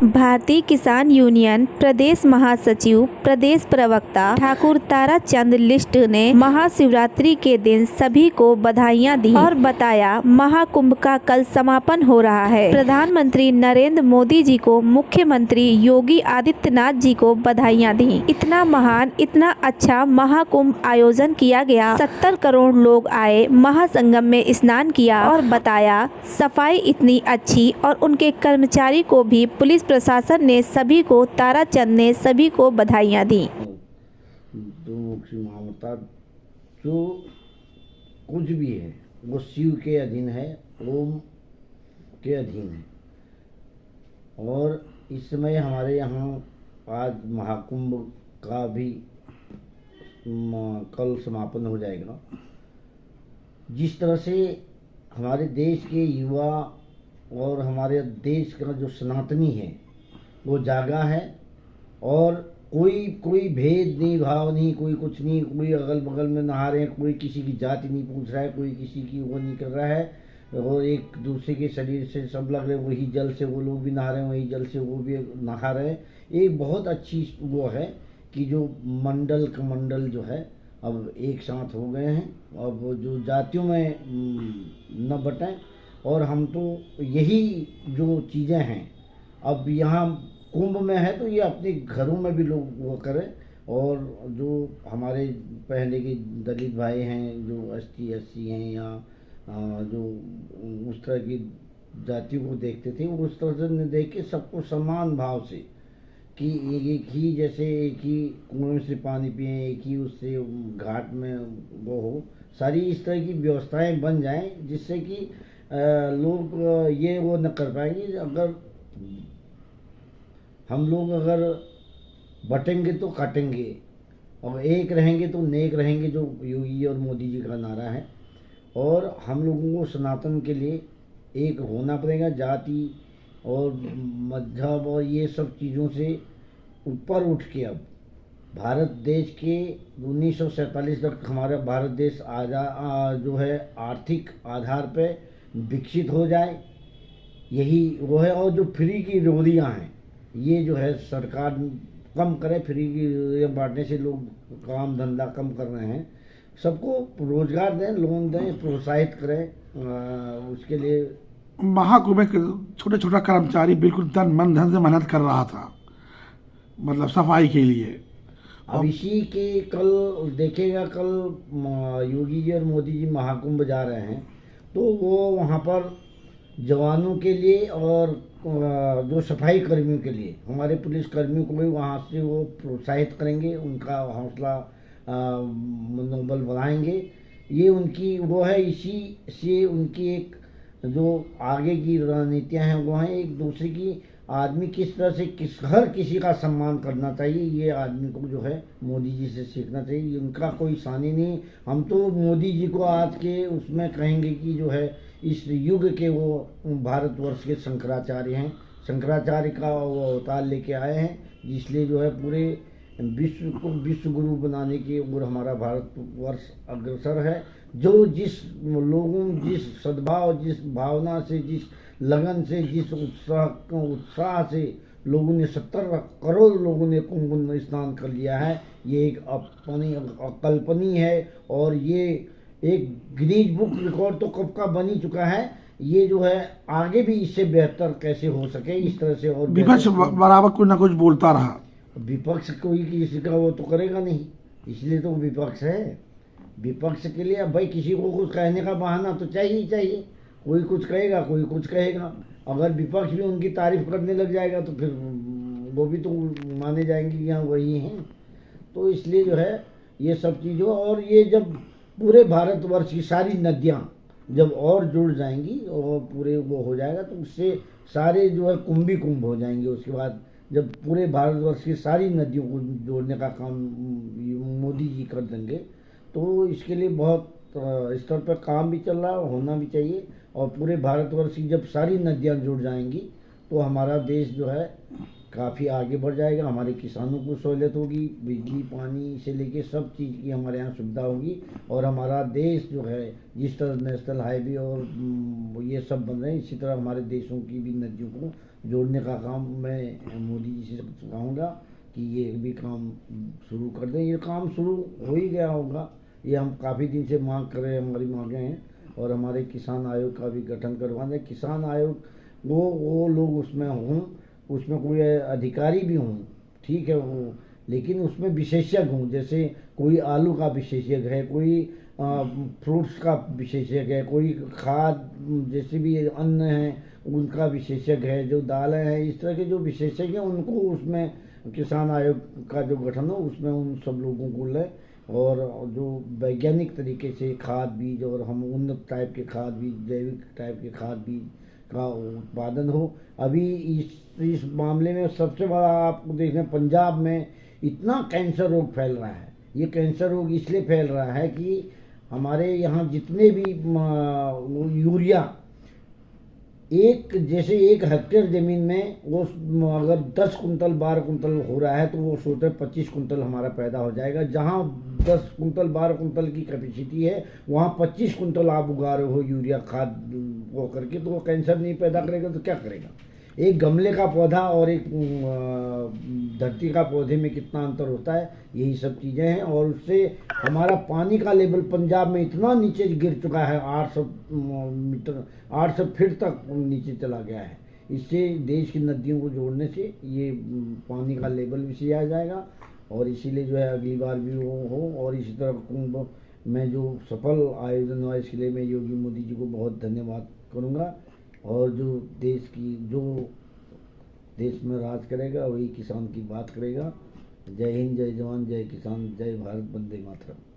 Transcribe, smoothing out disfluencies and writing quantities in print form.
भारतीय किसान यूनियन प्रदेश महासचिव प्रदेश प्रवक्ता ठाकुर ताराचंद लिस्ट ने महाशिवरात्रि के दिन सभी को बधाइयां दी और बताया महाकुंभ का कल समापन हो रहा है। प्रधानमंत्री नरेंद्र मोदी जी को मुख्यमंत्री योगी आदित्यनाथ जी को बधाइयां दी। इतना महान इतना अच्छा महाकुंभ आयोजन किया गया। 70 करोड़ लोग आए, महासंगम में स्नान किया और बताया सफाई इतनी अच्छी और उनके कर्मचारी को भी पुलिस प्रशासन ने सभी को ताराचंद ने सभी को बधाइयां दी। दो मुख्य मामता जो कुछ भी है वो शिव के अधीन है, ओम के अधीन है। और इस समय हमारे यहाँ आज महाकुंभ का भी कल समापन हो जाएगा। जिस तरह से हमारे देश के युवा और हमारे देश का जो सनातनी है वो जागा है और कोई भेद नहीं, भाव नहीं, कोई कुछ नहीं, कोई अगल बगल में नहा रहे हैं, कोई किसी की जाति नहीं पूछ रहा है, कोई किसी की वो नहीं कर रहा है। और एक दूसरे के शरीर से सब लग रहे, वही जल से वो लोग भी नहा रहे हैं, वही जल से वो भी नहा रहे हैं। एक बहुत अच्छी वो है कि जो मंडल का मंडल जो है अब एक साथ हो गए हैं। अब जो जातियों में न बटें और हम तो यही जो चीज़ें हैं अब यहाँ कुंभ में है तो ये अपने घरों में भी लोग वो करें। और जो हमारे पहले के दलित भाई हैं जो ST हैं या जो उस तरह की जातियों को देखते थे वो उस तरह से देख के सबको समान भाव से कि एक ही जैसे एक ही कुएं से पानी पिए, एक ही उससे घाट में वो हो, सारी इस तरह की व्यवस्थाएं बन जाएं जिससे कि लोग ये वो न कर पाएंगे। अगर हम लोग अगर बटेंगे तो काटेंगे और एक रहेंगे तो नेक रहेंगे, जो योगी और मोदी जी का नारा है। और हम लोगों को सनातन के लिए एक होना पड़ेगा। जाति और मजहब और ये सब चीज़ों से ऊपर उठ के अब भारत देश के 1947 तक हमारा भारत देश जो है आर्थिक आधार पे विकसित हो जाए, यही वो है। और जो फ्री की रोटियाँ हैं ये जो है सरकार कम करे, फ्री की रोटियाँ बांटने से लोग काम धंधा कम कर रहे हैं। सबको रोजगार दें, लोन दें, प्रोत्साहित करें। उसके लिए महाकुंभ में छोटे छोटा कर्मचारी बिल्कुल तन मन धन से मेहनत कर रहा था, मतलब सफाई के लिए। अब इसी के कल देखेगा, कल योगी जी और मोदी जी महाकुंभ जा रहे हैं तो वो वहाँ पर जवानों के लिए और जो सफाई कर्मियों के लिए, हमारे पुलिस कर्मियों को भी वहाँ से वो प्रोत्साहित करेंगे, उनका हौसला मनोबल बढ़ाएंगे। ये उनकी वो है। इसी से उनकी एक जो आगे की रणनीतियाँ हैं वो हैं एक दूसरे की आदमी किस तरह से हर किसी का सम्मान करना चाहिए। ये आदमी को जो है मोदी जी से सीखना चाहिए। उनका कोई सानी नहीं। हम तो मोदी जी को आज के उसमें कहेंगे कि जो है इस युग के वो भारतवर्ष के शंकराचार्य हैं। शंकराचार्य का वो अवतार लेके आए हैं, इसलिए जो है पूरे विश्व को विश्व गुरु बनाने की ओर हमारा भारतवर्ष अग्रसर है। जो जिस लोगों, जिस सद्भाव, जिस भावना से, जिस लगन से, जिस उत्साह से लोगों ने 70 करोड़ लोगों ने कुंभ स्नान कर लिया है, ये एक अकल्पनीय है। और ये एक गिनीज बुक रिकॉर्ड तो कब का बन ही चुका है। ये जो है आगे भी इससे बेहतर कैसे हो सके इस तरह से। और विपक्ष बराबर कुछ ना कुछ बोलता रहा। विपक्ष कोई किसी का वो तो करेगा नहीं, इसलिए तो विपक्ष है। विपक्ष के लिए अब भाई किसी को कुछ कहने का बहाना तो चाहिए ही चाहिए। कोई कुछ कहेगा, कोई कुछ कहेगा। अगर विपक्ष भी उनकी तारीफ करने लग जाएगा तो फिर वो भी तो माने जाएंगे कि हाँ वही हैं। तो इसलिए जो है ये सब चीज़ों, और ये जब पूरे भारतवर्ष की सारी नदियाँ जब और जुड़ जाएंगी और पूरे वो हो जाएगा तो उससे सारे जो है कुंभी कुंभ हो जाएंगे। उसके बाद जब पूरे भारतवर्ष की सारी नदियों को जोड़ने का काम मोदी जी कर देंगे तो इसके लिए बहुत स्तर पर काम भी चल रहा है, होना भी चाहिए। और पूरे भारतवर्ष की जब सारी नदियाँ जुड़ जाएंगी तो हमारा देश जो है काफ़ी आगे बढ़ जाएगा। हमारे किसानों को सहूलियत होगी, बिजली पानी से लेके सब चीज़ की हमारे यहाँ सुविधा होगी। और हमारा देश जो है जिस तरह नेशनल हाईवे और ये सब बन रहे हैं, इसी तरह हमारे देशों की भी नदियों को जोड़ने का काम मैं मोदी जी से कहूँगा कि ये भी काम शुरू कर दें। ये काम शुरू हो ही गया होगा, ये हम काफ़ी दिन से मांग कर रहे हैं, हमारी मांगें हैं। और हमारे किसान आयोग का भी गठन करवा दें। किसान आयोग वो लोग उसमें हों, उसमें कोई अधिकारी भी हों, ठीक है वो, लेकिन उसमें विशेषज्ञ हों। जैसे कोई आलू का विशेषज्ञ है, कोई फ्रूट्स का विशेषज्ञ है, कोई खाद जैसे भी अन्न है उनका विशेषज्ञ है, जो दालें हैं, इस तरह के जो विशेषज्ञ हैं उनको उसमें किसान आयोग का जो गठन हो उसमें उन सब लोगों को ले, और जो वैज्ञानिक तरीके से खाद बीज और हम उन्नत टाइप के खाद बीज, जैविक टाइप के खाद बीज का उत्पादन हो। अभी इस मामले में सबसे बड़ा आपको देखना, पंजाब में इतना कैंसर रोग फैल रहा है। ये कैंसर रोग इसलिए फैल रहा है कि हमारे यहाँ जितने भी यूरिया जैसे 1 हेक्टेयर ज़मीन में वो अगर 10 कुंटल 12 कुंटल हो रहा है तो वो सोचते 25 कुंटल हमारा पैदा हो जाएगा। जहाँ 10 कुंटल 12 कुंटल की कैपेसिटी है वहाँ 25 कुंटल आप उगा रहे हो यूरिया खाद वो करके, तो वो कैंसर नहीं पैदा करेगा तो क्या करेगा। एक गमले का पौधा और एक धरती का पौधे में कितना अंतर होता है, यही सब चीज़ें हैं। और उससे हमारा पानी का लेवल पंजाब में इतना नीचे गिर चुका है, 800 फीट तक नीचे चला गया है। इससे देश की नदियों को जोड़ने से ये पानी का लेवल भी सही आ जाएगा। और इसीलिए जो है अगली बार भी वो हो। और इसी तरह कुंभ में जो सफल आयोजन हुआ इसके लिए मैं योगी मोदी जी को बहुत धन्यवाद करूँगा। और जो देश में राज करेगा वही किसान की बात करेगा। जय हिंद, जय जवान, जय किसान, जय भारत, वंदे मातरम।